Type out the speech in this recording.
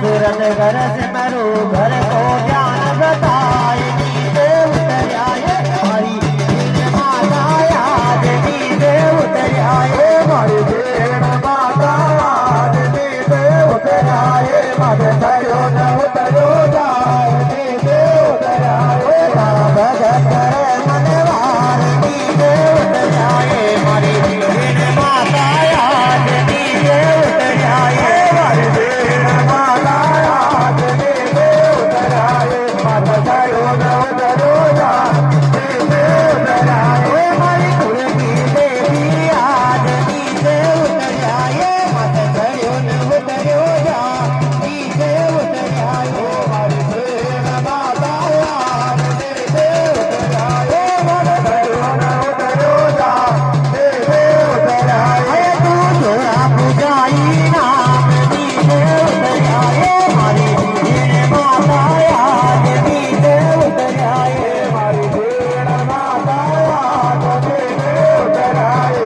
सूरत घर सिमरू घर को ज्ञान बताए नीचे उतर आए हमारी माता आज नीचे उतर आए हमारी माता आज नीचे उतर आए माता